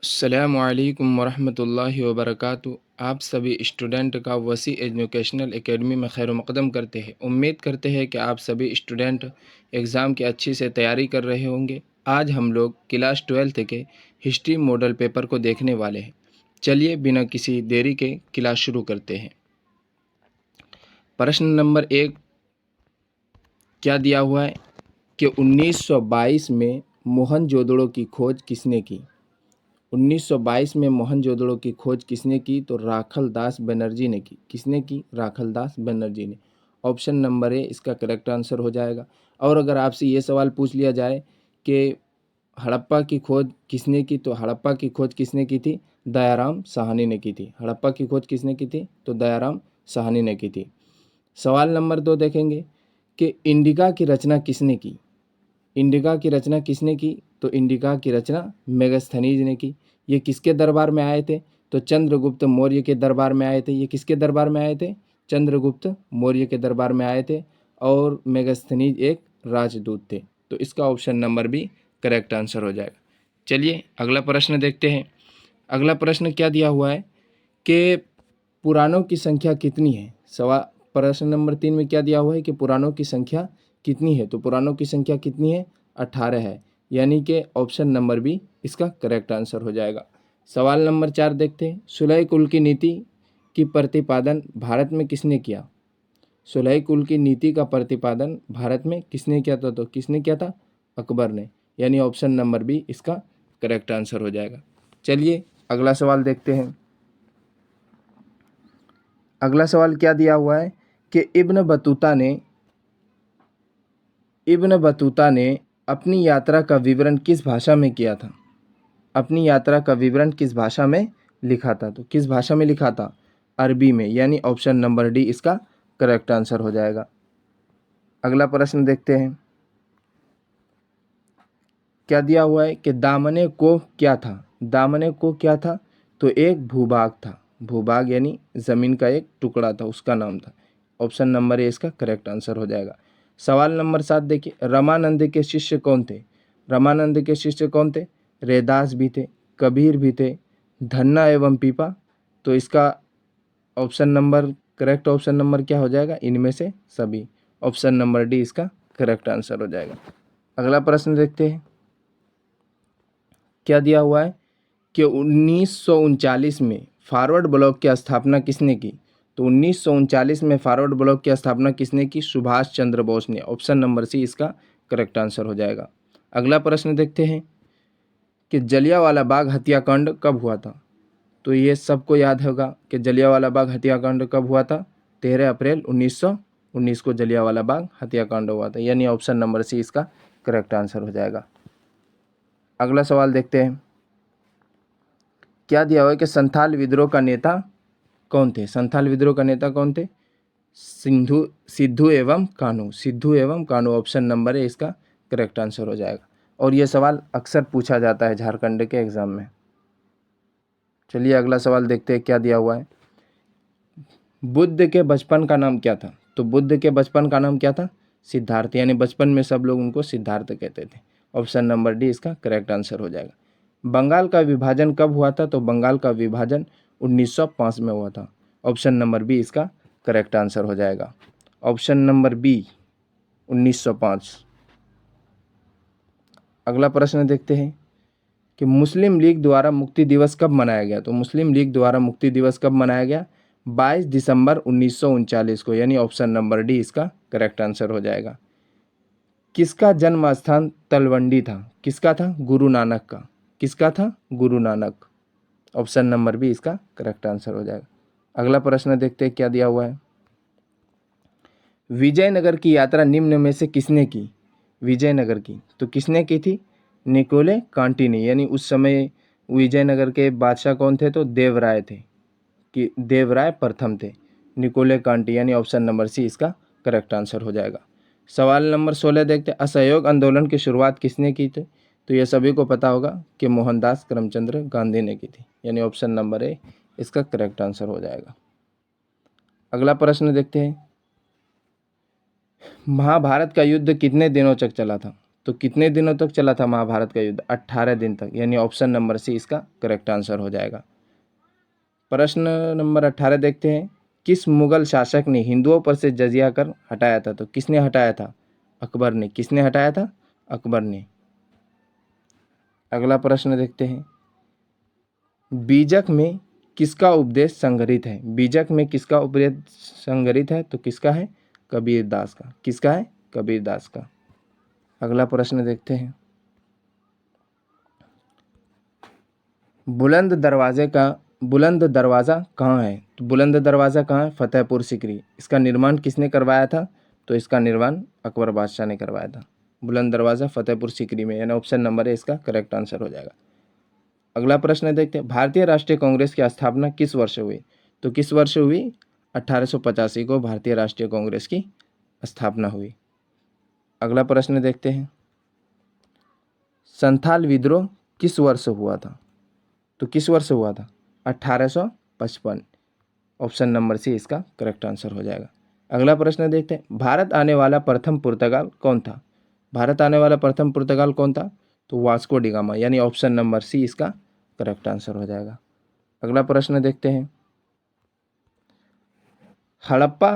अस्सलामु अलैकुम वरहमतुल्लाहि वबरकातुहू। आप सभी स्टूडेंट का वसी एजुकेशनल एकेडमी में खैर मक़दम करते हैं। उम्मीद करते हैं कि आप सभी स्टूडेंट एग्ज़ाम की अच्छी से तैयारी कर रहे होंगे। आज हम लोग क्लास 12th के हिस्ट्री मॉडल पेपर को देखने वाले हैं। चलिए बिना किसी देरी के क्लास शुरू करते हैं। प्रश्न नंबर 1 क्या दिया हुआ है कि 1922 में मोहनजोदड़ो की खोज किसने की। 1922 में मोहनजोदड़ो की खोज किसने की? तो राखल दास बनर्जी ने की। किसने की? राखल दास बनर्जी ने। ऑप्शन नंबर ए इसका करेक्ट आंसर हो जाएगा। और अगर आपसे ये सवाल पूछ लिया जाए कि हड़प्पा की खोज किसने की, तो हड़प्पा की खोज किसने की थी? दयाराम साहनी ने की थी। हड़प्पा की खोज किसने की थी? तो दयाराम साहनी ने की थी। सवाल नंबर 2 देखेंगे कि इंडिका की रचना किसने की। इंडिका की रचना किसने की? तो इंडिका की रचना मेगास्थनीज ने की। ये किसके दरबार में आए थे? तो चंद्रगुप्त मौर्य के दरबार में आए थे। ये किसके दरबार में आए थे? चंद्रगुप्त मौर्य के दरबार में आए थे। और मेगास्थनीज एक राजदूत थे। तो इसका option number B correct answer हो जाएगा। चलिए अगला प्रश्न देखते हैं। अगला प्रश्न क्या दिया हुआ है कि पुराणों की संख्या कितनी है। प्रश्न नंबर 3 में क्या दिया हुआ है कि पुराणों की संख्या कितनी है। तो पुराणों की संख्या कितनी है? 18 है। यानी कि ऑप्शन नंबर बी इसका करेक्ट आंसर हो जाएगा। सवाल नंबर 4 देखते हैं। सुलह कुल की नीति की प्रतिपादन भारत में किसने किया। सुलह कुल की नीति का प्रतिपादन भारत में किसने किया था? तो किसने किया था? अकबर ने। यानी ऑप्शन नंबर बी इसका करेक्ट आंसर हो जाएगा। चलिए अगला सवाल देखते हैं। अगला सवाल क्या दिया हुआ है कि इब्न बतूता ने अपनी यात्रा का विवरण किस भाषा में किया था। अपनी यात्रा का विवरण किस भाषा में लिखा था? तो किस भाषा में लिखा था? अरबी में। यानी ऑप्शन नंबर डी इसका करेक्ट आंसर हो जाएगा। अगला प्रश्न देखते हैं। क्या दिया हुआ है कि दामने को क्या था। दामने को क्या था? तो एक भूभाग था। भूभाग यानी जमीन का एक टुकड़ा था, उसका नाम था। ऑप्शन नंबर ए इसका करेक्ट आंसर हो जाएगा। सवाल नंबर 7 देखिए। रमानंद के शिष्य कौन थे। रमानंद के शिष्य कौन थे? रैदास भी थे, कबीर भी थे, धन्ना एवं पीपा। तो इसका option number correct option number क्या हो जाएगा? इनमें से सभी। ऑप्शन नंबर डी इसका करेक्ट आंसर हो जाएगा। अगला प्रश्न देखते हैं। क्या दिया हुआ है कि 1939 में फॉरवर्ड ब्लॉक की स्थापना किसने की। तो 1939 में फॉरवर्ड ब्लॉक की स्थापना किसने की? सुभाष चंद्र बोस ने। ऑप्शन नंबर सी इसका करेक्ट आंसर हो जाएगा। अगला प्रश्न देखते हैं कि जलियांवाला बाग हत्याकांड कब हुआ था। तो ये सबको याद होगा कि जलियांवाला बाग हत्याकांड कब हुआ था? 13 अप्रैल 1919 को जलियांवाला बाग हत्याकांड हुआ था। यानी ऑप्शन नंबर सी इसका करेक्ट आंसर हो जाएगा। अगला सवाल देखते हैं। क्या दिया हुआ है कि संथाल विद्रोह का नेता कौन थे। संथाल विद्रोह का नेता कौन थे? सिद्धू एवं कान्हू। सिद्धू एवं कान्हू ऑप्शन नंबर है इसका करेक्ट आंसर हो जाएगा। और यह सवाल अक्सर पूछा जाता है झारखंड के एग्जाम में। चलिए अगला सवाल देखते हैं क्या दिया हुआ है। बुद्ध के बचपन का नाम क्या था। तो बुद्ध के बचपन का नाम क्या था? सिद्धार्थ। यानी बचपन में सब लोग उनको सिद्धार्थ कहते थे। ऑप्शन नंबर डी इसका करेक्ट आंसर हो जाएगा। बंगाल का विभाजन कब हुआ था। तो बंगाल का विभाजन 1905 में हुआ था। ऑप्शन नंबर बी इसका करेक्ट आंसर हो जाएगा। Option number B 1905। अगला प्रश्न देखते हैं कि मुस्लिम लीग द्वारा मुक्ति दिवस कब मनाया गया। तो मुस्लिम लीग द्वारा मुक्ति दिवस कब मनाया गया? 22 दिसंबर 1939 को। यानी ऑप्शन नंबर डी इसका करेक्ट आंसर हो जाएगा। किसका जन्म स्थान तलवंडी था। किसका था? गुरु नानक का। किसका था? Guru Nanak. Option number B इसका करेक्ट आंसर हो जाएगा। अगला प्रश्न देखते हैं क्या दिया हुआ है। विजयनगर की यात्रा निम्न में से किसने की। विजयनगर की तो किसने की थी? निकोले कांटी ने। यानी उस समय विजयनगर के बादशाह कौन थे? तो देवराय थे, कि देवराय प्रथम थे। निकोले कांटी यानी ऑप्शन नंबर सी इसका करेक्ट आंसर हो जाएगा। सवाल नंबर 16 देखते हैं। असहयोग आंदोलन की शुरुआत किसने की थी। तो यह सभी को पता होगा कि मोहनदास करमचंद गांधी ने की थी। यानी ऑप्शन नंबर ए इसका करेक्ट आंसर हो जाएगा। अगला प्रश्न देखते हैं। महाभारत का युद्ध कितने दिनों तक चला था। तो कितने दिनों तक चला था महाभारत का युद्ध? 18 दिन तक, यानी ऑप्शन नंबर सी इसका करेक्ट आंसर हो जाएगा। प्रश्न नंबर 18 देखते हैं, किस मुगल शासक ने हिंदुओं पर से जजिया कर हटाया था? तो किसने हटाया था? अकबर ने। किसने हटाया था? अकबर ने। अगला प्रश्न देखते हैं, बीजक में किसका उपदेश संग्रहित है? बीजक में किसका उपदेश संग्रहित है? तो किसका है? कबीरदास का। किसका है? कबीरदास का। अगला प्रश्न देखते हैं, बुलंद दरवाज़ा कहाँ है? तो बुलंद दरवाज़ा कहाँ है? फतेहपुर सीकरी। इसका निर्माण किसने करवाया था? तो इसका निर्माण अकबर बादशाह ने करवाया था। बुलंद दरवाज़ा फतेहपुर सीकरी में, यानी ऑप्शन नंबर है इसका करेक्ट आंसर हो जाएगा। अगला प्रश्न देखते हैं, भारतीय राष्ट्रीय कांग्रेस की स्थापना किस वर्ष हुई? तो किस वर्ष हुई? 1885 को भारतीय राष्ट्रीय कांग्रेस की स्थापना हुई। अगला प्रश्न देखते हैं, संथाल विद्रोह किस वर्ष हुआ था? तो किस वर्ष हुआ था? 1855। ऑप्शन नंबर सी इसका करेक्ट आंसर हो जाएगा। अगला प्रश्न देखते हैं, भारत आने वाला प्रथम पुर्तगाल कौन था? भारत आने वाला प्रथम पुर्तगाल कौन था? तो वास्को डी गामा, यानी ऑप्शन नंबर सी इसका करेक्ट आंसर हो जाएगा। अगला प्रश्न देखते हैं, हड़प्पा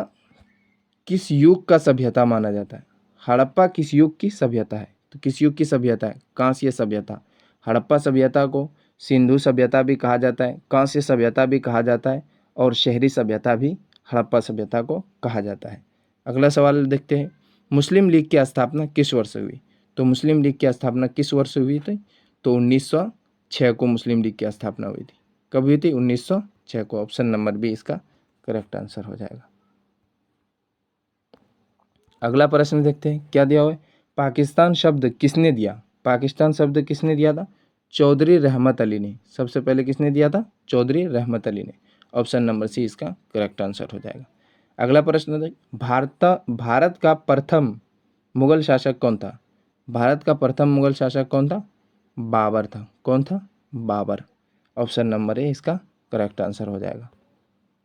किस युग का सभ्यता माना जाता है? हड़प्पा किस युग की सभ्यता है? तो किस युग की सभ्यता है? कांस्य सभ्यता। हड़प्पा सभ्यता को सिंधु सभ्यता भी कहा जाता है, कांस्य सभ्यता भी कहा जाता है, और शहरी सभ्यता भी हड़प्पा सभ्यता को कहा जाता है। अगला सवाल देखते हैं, मुस्लिम लीग की स्थापना किस वर्ष हुई? तो मुस्लिम लीग की स्थापना किस वर्ष हुई थी? तो 1906 को मुस्लिम लीग की स्थापना हुई थी। कब हुई थी? 1906 को। ऑप्शन नंबर बी इसका करेक्ट आंसर हो जाएगा। अगला प्रश्न देखते हैं, क्या दिया हुआ है, पाकिस्तान शब्द किसने दिया? पाकिस्तान शब्द किसने दिया था? चौधरी रहमत अली ने। सबसे पहले किसने दिया था? चौधरी रहमत अली ने। ऑप्शन नंबर सी इसका करेक्ट आंसर हो जाएगा। अगला प्रश्न देख, भारत का प्रथम मुगल शासक कौन था? भारत का प्रथम मुगल शासक कौन था? बाबर था। कौन था? बाबर। ऑप्शन नंबर ए इसका करेक्ट आंसर हो जाएगा।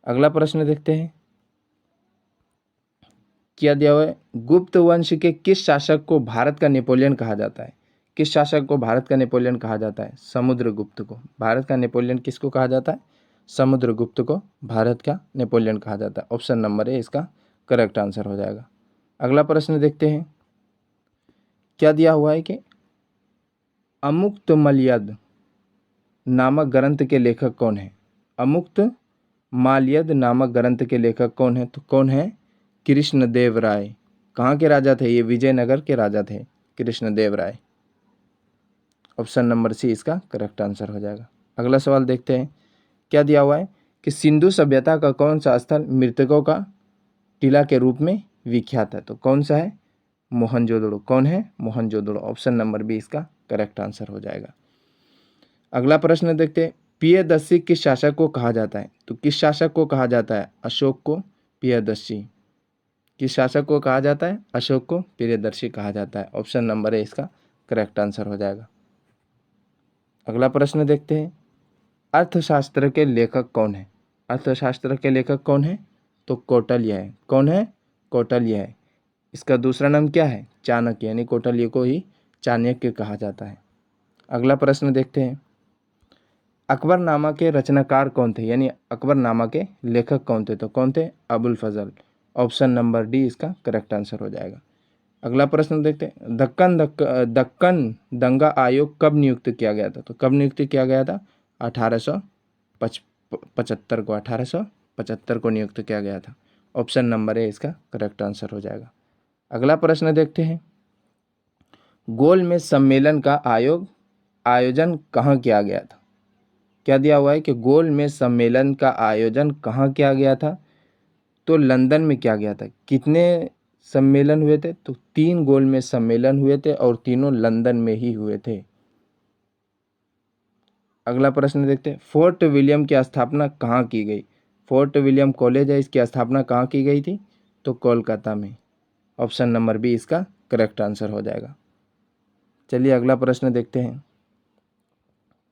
अगला प्रश्न देखते हैं, क्या दिया हुआ है, गुप्त वंश के किस शासक को भारत का नेपोलियन कहा जाता है? किस शासक को भारत का नेपोलियन कहा जाता है? समुद्रगुप्त को। भारत का नेपोलियन किसको कहा जाता है? समुद्रगुप्त को भारत का नेपोलियन कहा जाता है। ऑप्शन नंबर ए इसका करेक्ट आंसर हो जाएगा। अगला प्रश्न देखते हैं, क्या दिया हुआ है कि अमुक्तमाल्यद नामक ग्रंथ के लेखक कौन है? अमुक्तमाल्यद नामक ग्रंथ के लेखक कौन है? तो कौन है? कृष्णदेव राय। कहाँ के राजा थे? ये विजयनगर के राजा थे, कृष्णदेव राय। ऑप्शन नंबर सी इसका करेक्ट आंसर हो जाएगा। अगला सवाल देखते हैं, क्या दिया हुआ है कि सिंधु सभ्यता का कौन सा स्थल मृतकों का टीला के रूप में विख्यात है? तो कौन सा है? मोहनजोदड़ो। कौन है? मोहनजोदड़ो। ऑप्शन नंबर बी इसका करेक्ट आंसर हो जाएगा। अगला प्रश्न देखते हैं, प्रियदर्शी किस शासक को कहा जाता है? तो किस शासक को कहा जाता है? अशोक को प्रियदर्शी। किस शासक को कहा जाता है? अशोक को प्रियदर्शी कहा जाता है। ऑप्शन नंबर ए इसका करेक्ट आंसर हो जाएगा। अगला प्रश्न देखते हैं, अर्थशास्त्र के लेखक कौन है? अर्थशास्त्र के लेखक कौन है? तो कौटिल्य है। कौन है? कौटिल्य है। इसका दूसरा नाम क्या है? चाणक्य, यानी कौटिल्य को ही चाणक्य कहा जाता है। अगला प्रश्न देखते हैं, अकबरनामा के रचनाकार कौन थे? यानी अकबरनामा के लेखक कौन थे? तो कौन थे? अबुल फजल। ऑप्शन नंबर डी इसका करेक्ट आंसर हो जाएगा। अगला प्रश्न देखते हैं, दक्कन दंगा आयोग कब नियुक्त किया गया था? तो कब नियुक्त किया गया था? 1875 को। 1875 को नियुक्त किया गया था। ऑप्शन नंबर ए इसका करेक्ट आंसर हो जाएगा। अगला प्रश्न देखते हैं, गोलमेज सम्मेलन का आयोजन कहाँ किया गया था? क्या दिया हुआ है कि गोलमेज सम्मेलन का आयोजन कहाँ किया गया था? तो लंदन में किया गया था। कितने सम्मेलन हुए थे? तो 3 गोलमेज सम्मेलन हुए थे और तीनों लंदन में ही हुए थे। अगला प्रश्न देखते हैं, फोर्ट विलियम की स्थापना कहाँ की गई? फोर्ट विलियम कॉलेज है, इसकी स्थापना कहाँ की गई थी? तो कोलकाता में। ऑप्शन नंबर बी इसका करेक्ट आंसर हो जाएगा। चलिए अगला प्रश्न देखते हैं,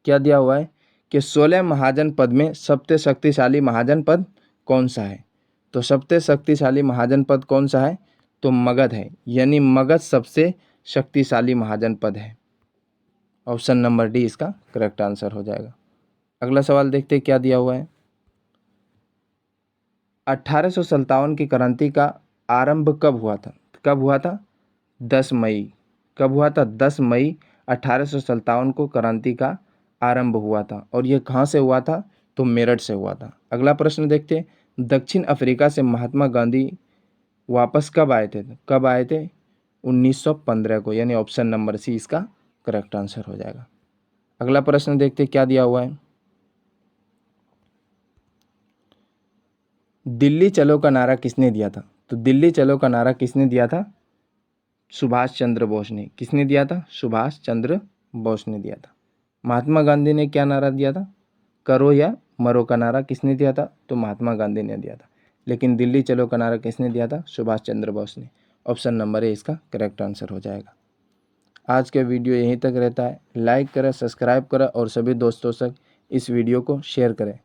क्या दिया हुआ है कि 16 महाजन पद में सबसे शक्तिशाली महाजन पद कौन सा है? तो सबसे शक्तिशाली महाजन पद कौन सा है? तो मगध है, यानी मगध सबसे शक्तिशाली महाजन पद है। ऑप्शन नंबर डी इसका करेक्ट आंसर हो जाएगा। अगला सवाल देखते हैं क्या दिया हुआ है। 1857 की क्रांति का आरंभ कब हुआ था? कब हुआ था? 10 मई। कब हुआ था? 10 मई 1857 को क्रांति का आरंभ हुआ था। और यह कहाँ से हुआ था? तो मेरठ से हुआ था। अगला प्रश्न देखते हैं, दक्षिण अफ्रीका से महात्मा गांधी वापस कब आए थे? कब आए थे? 1915 को, यानी ऑप्शन नंबर सी इसका करेक्ट आंसर हो जाएगा। अगला प्रश्न देखते क्या दिया हुआ है। दिल्ली चलो का नारा किसने दिया था? तो दिल्ली चलो का नारा किसने दिया था? सुभाष चंद्र बोस ने। किसने दिया था? सुभाष चंद्र बोस ने दिया था। महात्मा गांधी ने क्या नारा दिया था? करो या मरो का नारा किसने दिया था? तो महात्मा गांधी ने दिया था। लेकिन दिल्ली चलो का नारा किसने दिया था? सुभाष चंद्र बोस ने। ऑप्शन नंबर ए इसका करेक्ट आंसर हो जाएगा। आज का वीडियो यहीं तक रहता है। लाइक करें, सब्सक्राइब करें और सभी दोस्तों तक इस वीडियो को शेयर करें।